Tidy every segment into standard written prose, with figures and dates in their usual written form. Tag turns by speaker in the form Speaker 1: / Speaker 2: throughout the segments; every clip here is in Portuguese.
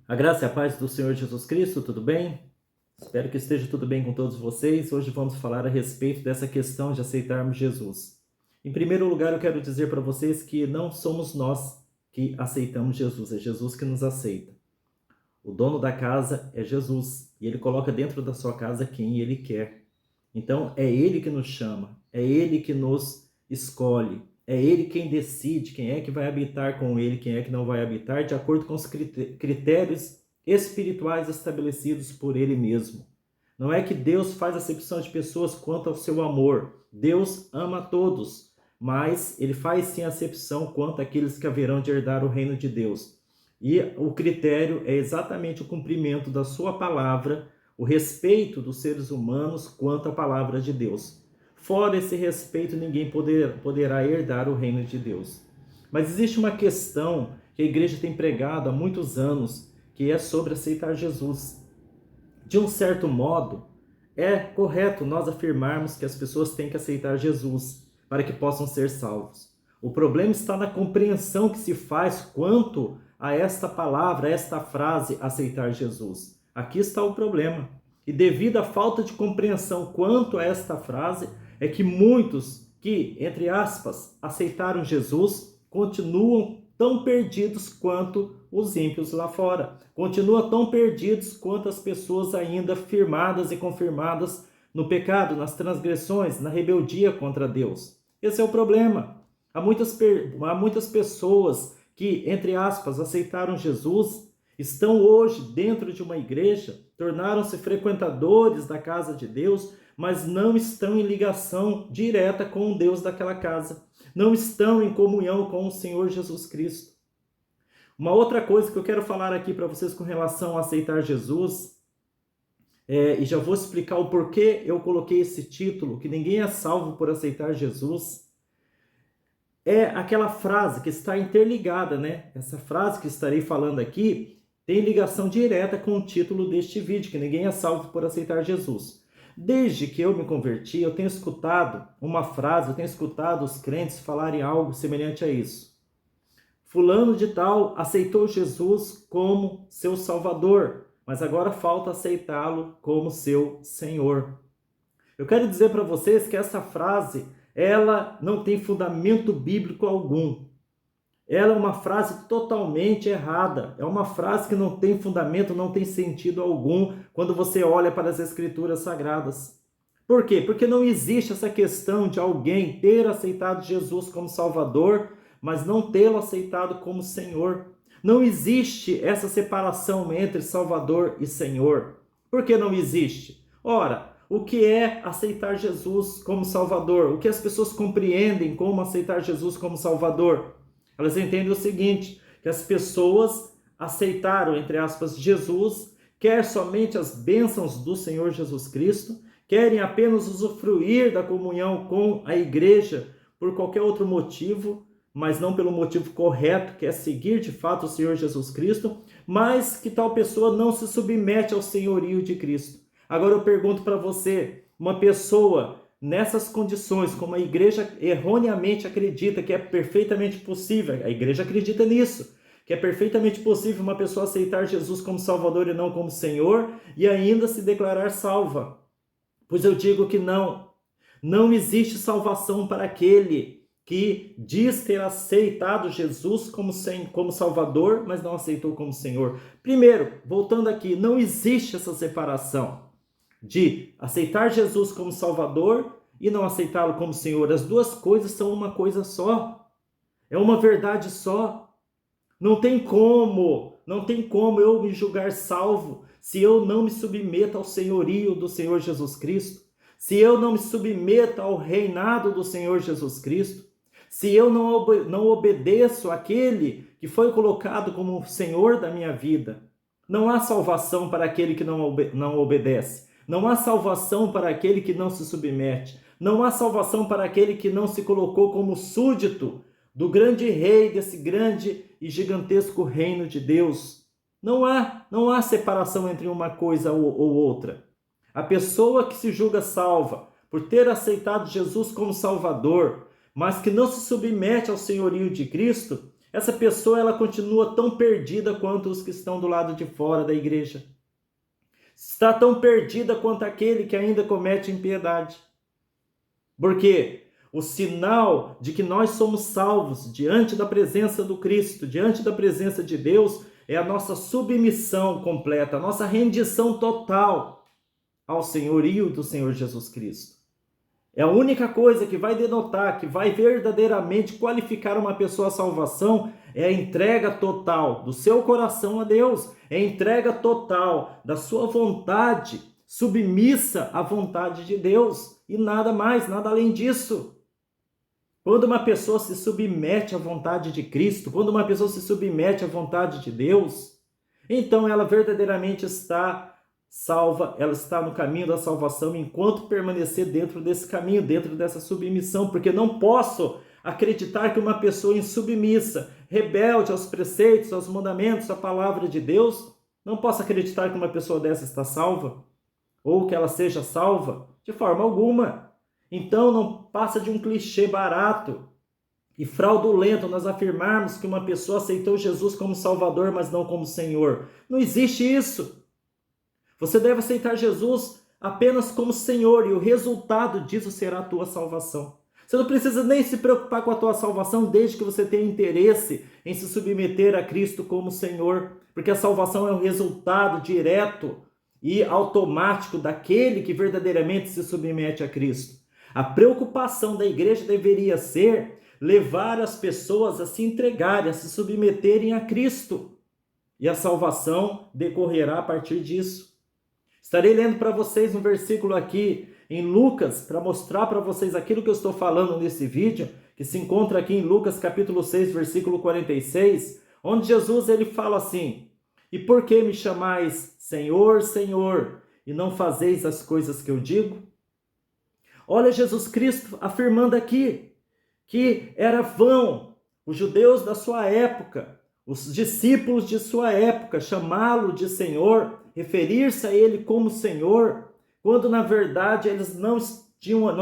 Speaker 1: A graça e a paz do Senhor Jesus Cristo, tudo bem? Espero que esteja tudo bem com todos vocês. Hoje vamos falar a respeito dessa questão de aceitarmos Jesus. Em primeiro lugar, eu quero dizer para vocês que não somos nós que aceitamos Jesus, é Jesus que nos aceita. O dono da casa é Jesus e ele coloca dentro da sua casa quem ele quer. Então, é ele que nos chama, é ele que nos escolhe, é ele quem decide quem é que vai habitar com ele, quem é que não vai habitar, de acordo com os critérios espirituais estabelecidos por ele mesmo. Não é que Deus faz acepção de pessoas quanto ao seu amor. Deus ama a todos, mas ele faz sim acepção quanto àqueles que haverão de herdar o reino de Deus. E o critério é exatamente o cumprimento da sua palavra, o respeito dos seres humanos quanto à palavra de Deus. Fora esse respeito, ninguém poderá herdar o reino de Deus. Mas existe uma questão que a igreja tem pregado há muitos anos, que é sobre aceitar Jesus. De um certo modo, é correto nós afirmarmos que as pessoas têm que aceitar Jesus para que possam ser salvos. O problema está na compreensão que se faz quanto a esta palavra, a esta frase, aceitar Jesus. Aqui está o problema. E devido à falta de compreensão quanto a esta frase, é que muitos que, entre aspas, aceitaram Jesus, continuam tão perdidos quanto os ímpios lá fora. Continuam tão perdidos quanto as pessoas ainda firmadas e confirmadas no pecado, nas transgressões, na rebeldia contra Deus. Esse é o problema. Há muitas pessoas que, entre aspas, aceitaram Jesus, estão hoje dentro de uma igreja, tornaram-se frequentadores da casa de Deus, mas não estão em ligação direta com o Deus daquela casa. Não estão em comunhão com o Senhor Jesus Cristo. Uma outra coisa que eu quero falar aqui para vocês com relação a aceitar Jesus, e já vou explicar o porquê eu coloquei esse título, que ninguém é salvo por aceitar Jesus, é aquela frase que está interligada, né? Essa frase que estarei falando aqui tem ligação direta com o título deste vídeo, que ninguém é salvo por aceitar Jesus. Desde que eu me converti, eu tenho escutado uma frase, eu tenho escutado os crentes falarem algo semelhante a isso. Fulano de tal aceitou Jesus como seu Salvador, mas agora falta aceitá-lo como seu Senhor. Eu quero dizer para vocês que essa frase, ela não tem fundamento bíblico algum. Ela é uma frase totalmente errada. É uma frase que não tem fundamento, não tem sentido algum quando você olha para as Escrituras Sagradas. Por quê? Porque não existe essa questão de alguém ter aceitado Jesus como Salvador, mas não tê-lo aceitado como Senhor. Não existe essa separação entre Salvador e Senhor. Por que não existe? Ora, o que é aceitar Jesus como Salvador? O que as pessoas compreendem como aceitar Jesus como Salvador? Elas entendem o seguinte, que as pessoas aceitaram, entre aspas, Jesus, quer somente as bênçãos do Senhor Jesus Cristo, querem apenas usufruir da comunhão com a igreja por qualquer outro motivo, mas não pelo motivo correto, que é seguir de fato o Senhor Jesus Cristo, mas que tal pessoa não se submete ao senhorio de Cristo. Agora eu pergunto para você, uma pessoa nessas condições, como a igreja erroneamente acredita que é perfeitamente possível, a igreja acredita nisso, que é perfeitamente possível uma pessoa aceitar Jesus como Salvador e não como Senhor, e ainda se declarar salva. Pois eu digo que não. Não existe salvação para aquele que diz ter aceitado Jesus como Salvador, mas não aceitou como Senhor. Primeiro, voltando aqui, não existe essa separação de aceitar Jesus como Salvador e não aceitá-lo como Senhor. As duas coisas são uma coisa só. É uma verdade só. Não tem como eu me julgar salvo se eu não me submeto ao senhorio do Senhor Jesus Cristo, se eu não me submeto ao reinado do Senhor Jesus Cristo, se eu não obedeço àquele que foi colocado como o Senhor da minha vida. Não há salvação para aquele que não obedece. Não há salvação para aquele que não se submete. Não há salvação para aquele que não se colocou como súdito do grande rei desse grande e gigantesco reino de Deus. Não há separação entre uma coisa ou outra. A pessoa que se julga salva por ter aceitado Jesus como Salvador, mas que não se submete ao senhorio de Cristo, essa pessoa ela continua tão perdida quanto os que estão do lado de fora da igreja. Está tão perdida quanto aquele que ainda comete impiedade. Porque o sinal de que nós somos salvos diante da presença do Cristo, diante da presença de Deus, é a nossa submissão completa, a nossa rendição total ao senhorio do Senhor Jesus Cristo. É a única coisa que vai denotar, que vai verdadeiramente qualificar uma pessoa à salvação, é a entrega total do seu coração a Deus, é a entrega total da sua vontade, submissa à vontade de Deus, e nada mais, nada além disso. Quando uma pessoa se submete à vontade de Cristo, quando uma pessoa se submete à vontade de Deus, então ela verdadeiramente está salva, ela está no caminho da salvação enquanto permanecer dentro desse caminho, dentro dessa submissão, porque não posso acreditar que uma pessoa insubmissa, rebelde aos preceitos, aos mandamentos, à palavra de Deus, não posso acreditar que uma pessoa dessa está salva, ou que ela seja salva, de forma alguma. Então não passa de um clichê barato e fraudulento nós afirmarmos que uma pessoa aceitou Jesus como Salvador, mas não como Senhor. Não existe isso. Você deve aceitar Jesus apenas como Senhor, e o resultado disso será a tua salvação. Você não precisa nem se preocupar com a tua salvação, desde que você tenha interesse em se submeter a Cristo como Senhor, porque a salvação é um resultado direto e automático daquele que verdadeiramente se submete a Cristo. A preocupação da igreja deveria ser levar as pessoas a se entregarem, a se submeterem a Cristo, e a salvação decorrerá a partir disso. Estarei lendo para vocês um versículo aqui em Lucas, para mostrar para vocês aquilo que eu estou falando nesse vídeo, que se encontra aqui em Lucas capítulo 6, versículo 46, onde Jesus ele fala assim: "E por que me chamais Senhor, Senhor, e não fazeis as coisas que eu digo?" Olha Jesus Cristo afirmando aqui que era vão os judeus da sua época, os discípulos de sua época, chamá-lo de Senhor, referir-se a ele como Senhor, quando na verdade eles não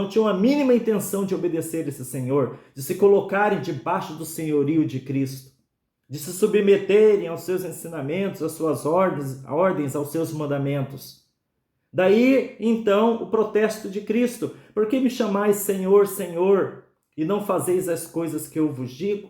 Speaker 1: tinham a mínima intenção de obedecer esse Senhor, de se colocarem debaixo do senhorio de Cristo, de se submeterem aos seus ensinamentos, às suas ordens, aos seus mandamentos. Daí, então, o protesto de Cristo: "Por que me chamais Senhor, Senhor, e não fazeis as coisas que eu vos digo?"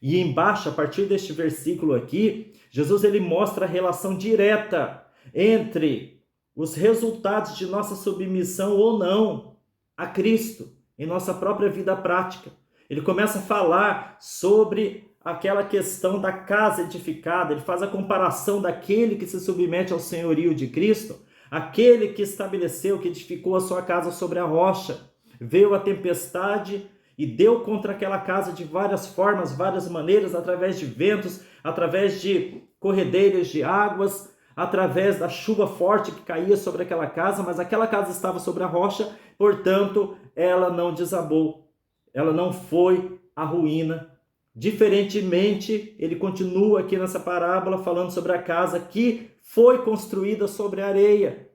Speaker 1: E embaixo, a partir deste versículo aqui, Jesus ele mostra a relação direta entre os resultados de nossa submissão ou não a Cristo em nossa própria vida prática. Ele começa a falar sobre aquela questão da casa edificada, ele faz a comparação daquele que se submete ao senhorio de Cristo, aquele que estabeleceu, que edificou a sua casa sobre a rocha. Veio a tempestade e deu contra aquela casa de várias formas, várias maneiras, através de ventos, através de corredeiras de águas, através da chuva forte que caía sobre aquela casa, mas aquela casa estava sobre a rocha, portanto, ela não desabou, ela não foi à ruína. Diferentemente, ele continua aqui nessa parábola falando sobre a casa que foi construída sobre a areia,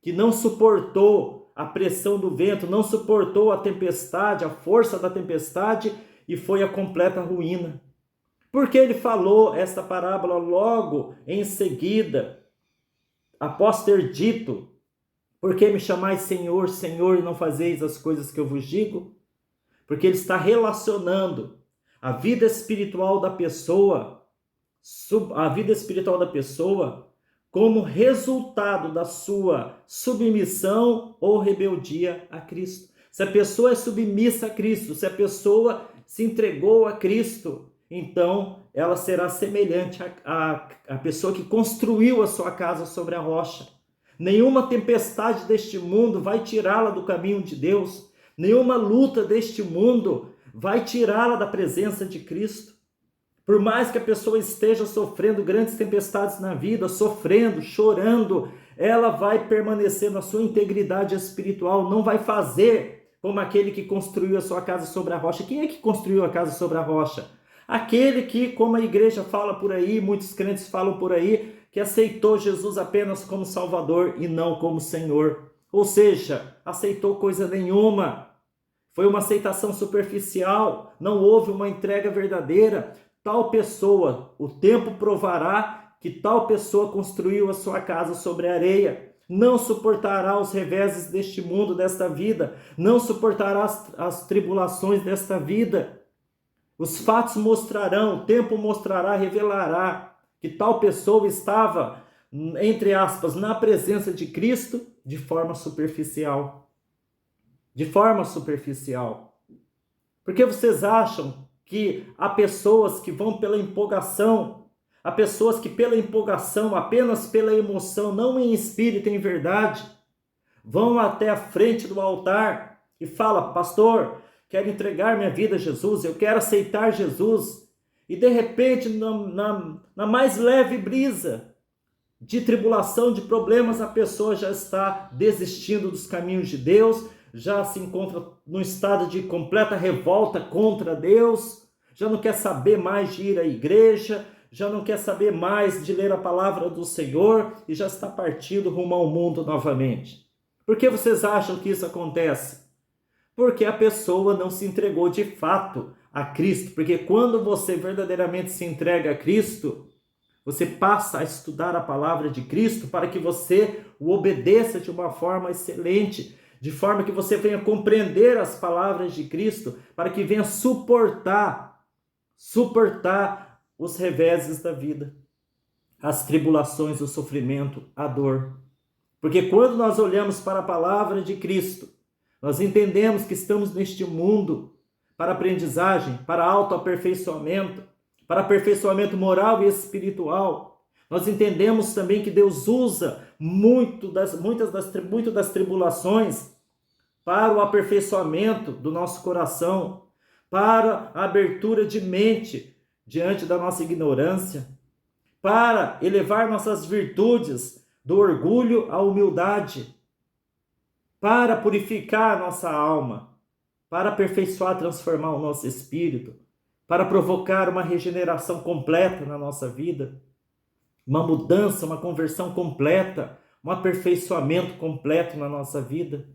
Speaker 1: que não suportou a pressão do vento, não suportou a tempestade, a força da tempestade, e foi a completa ruína. Porque ele falou esta parábola logo em seguida, após ter dito: "Por que me chamais Senhor, Senhor, e não fazeis as coisas que eu vos digo?" Porque ele está relacionando a vida espiritual da pessoa, como resultado da sua submissão ou rebeldia a Cristo. Se a pessoa é submissa a Cristo, se a pessoa se entregou a Cristo, então ela será semelhante à pessoa que construiu a sua casa sobre a rocha. Nenhuma tempestade deste mundo vai tirá-la do caminho de Deus. Nenhuma luta deste mundo vai tirá-la da presença de Cristo. Por mais que a pessoa esteja sofrendo grandes tempestades na vida, sofrendo, chorando, ela vai permanecer na sua integridade espiritual, não vai fazer como aquele que construiu a sua casa sobre a rocha. Quem é que construiu a casa sobre a rocha? Aquele que, como a igreja fala por aí, muitos crentes falam por aí, que aceitou Jesus apenas como Salvador e não como Senhor. Ou seja, aceitou coisa nenhuma. Foi uma aceitação superficial, não houve uma entrega verdadeira. tal pessoa, o tempo provará que tal pessoa construiu a sua casa sobre a areia. Não suportará os reveses deste mundo, desta vida. Não suportará as tribulações desta vida. Os fatos mostrarão, o tempo mostrará, revelará que tal pessoa estava, entre aspas, na presença de Cristo de forma superficial. De forma superficial. Porque vocês acham que há pessoas que vão pela empolgação, há pessoas que pela empolgação, apenas pela emoção, não em espírito, em verdade, vão até a frente do altar e falam: pastor, quero entregar minha vida a Jesus, eu quero aceitar Jesus. E de repente, na mais leve brisa de tribulação, de problemas, a pessoa já está desistindo dos caminhos de Deus, já se encontra num estado de completa revolta contra Deus, já não quer saber mais de ir à igreja, já não quer saber mais de ler a palavra do Senhor e já está partindo rumo ao mundo novamente. Por que vocês acham que isso acontece? Porque a pessoa não se entregou de fato a Cristo. Porque quando você verdadeiramente se entrega a Cristo, você passa a estudar a palavra de Cristo para que você o obedeça de uma forma excelente, de forma que você venha compreender as palavras de Cristo, para que venha suportar os reveses da vida, as tribulações, o sofrimento, a dor. Porque quando nós olhamos para a palavra de Cristo, nós entendemos que estamos neste mundo para aprendizagem, para autoaperfeiçoamento, para aperfeiçoamento moral e espiritual. Nós entendemos também que Deus usa muitas das tribulações para o aperfeiçoamento do nosso coração, para a abertura de mente diante da nossa ignorância, para elevar nossas virtudes do orgulho à humildade, para purificar a nossa alma, para aperfeiçoar, transformar o nosso espírito, para provocar uma regeneração completa na nossa vida, uma mudança, uma conversão completa, um aperfeiçoamento completo na nossa vida,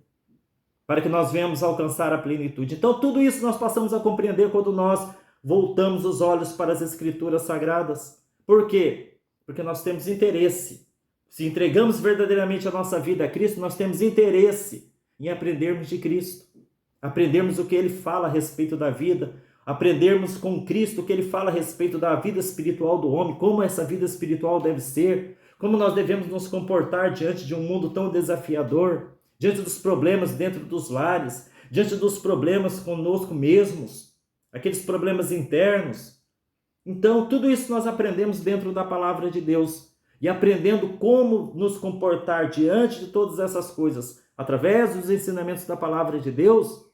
Speaker 1: para que nós venhamos alcançar a plenitude. Então, tudo isso nós passamos a compreender quando nós voltamos os olhos para as Escrituras Sagradas. Por quê? Porque nós temos interesse. Se entregamos verdadeiramente a nossa vida a Cristo, nós temos interesse em aprendermos de Cristo, aprendermos o que Ele fala a respeito da vida, aprendermos com Cristo o que Ele fala a respeito da vida espiritual do homem, como essa vida espiritual deve ser, como nós devemos nos comportar diante de um mundo tão desafiador, diante dos problemas dentro dos lares, diante dos problemas conosco mesmos, aqueles problemas internos. Então, tudo isso nós aprendemos dentro da palavra de Deus. E aprendendo como nos comportar diante de todas essas coisas, através dos ensinamentos da palavra de Deus,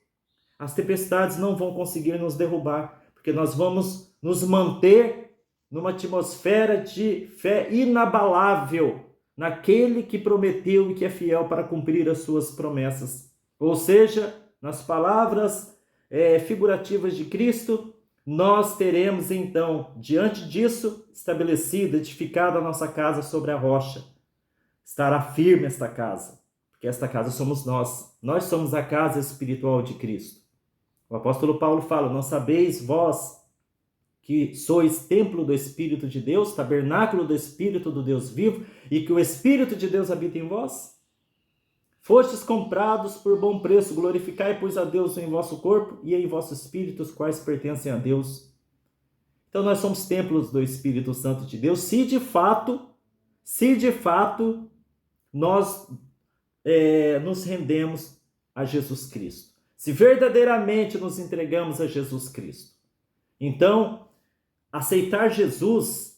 Speaker 1: as tempestades não vão conseguir nos derrubar, porque nós vamos nos manter numa atmosfera de fé inabalável naquele que prometeu e que é fiel para cumprir as suas promessas. Ou seja, nas palavras figurativas de Cristo, nós teremos então, diante disso, estabelecida, edificada a nossa casa sobre a rocha. Estará firme esta casa, porque esta casa somos nós. Nós somos a casa espiritual de Cristo. O apóstolo Paulo fala: não sabeis vós que sois templo do Espírito de Deus, tabernáculo do Espírito do Deus vivo, e que o Espírito de Deus habita em vós? Fostes comprados por bom preço, glorificai, pois, a Deus em vosso corpo e em vossos espíritos, quais pertencem a Deus. Então nós somos templos do Espírito Santo de Deus, se de fato nós nos rendemos a Jesus Cristo. Se verdadeiramente nos entregamos a Jesus Cristo. Então, aceitar Jesus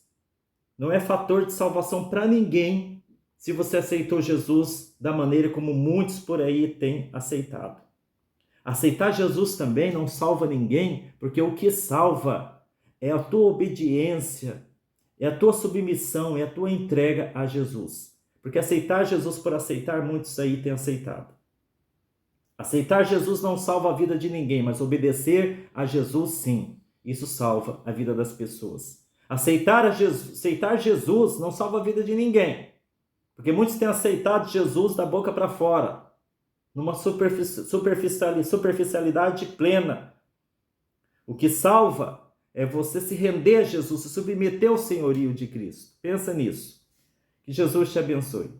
Speaker 1: não é fator de salvação para ninguém, se você aceitou Jesus da maneira como muitos por aí têm aceitado. Aceitar Jesus também não salva ninguém, porque o que salva é a tua obediência, é a tua submissão, é a tua entrega a Jesus. Porque aceitar Jesus por aceitar, muitos aí têm aceitado. Aceitar Jesus não salva a vida de ninguém, mas obedecer a Jesus, sim, isso salva a vida das pessoas. Aceitar Jesus não salva a vida de ninguém. Porque muitos têm aceitado Jesus da boca para fora, numa superficialidade plena. O que salva é você se render a Jesus, se submeter ao senhorio de Cristo. Pensa nisso. Que Jesus te abençoe.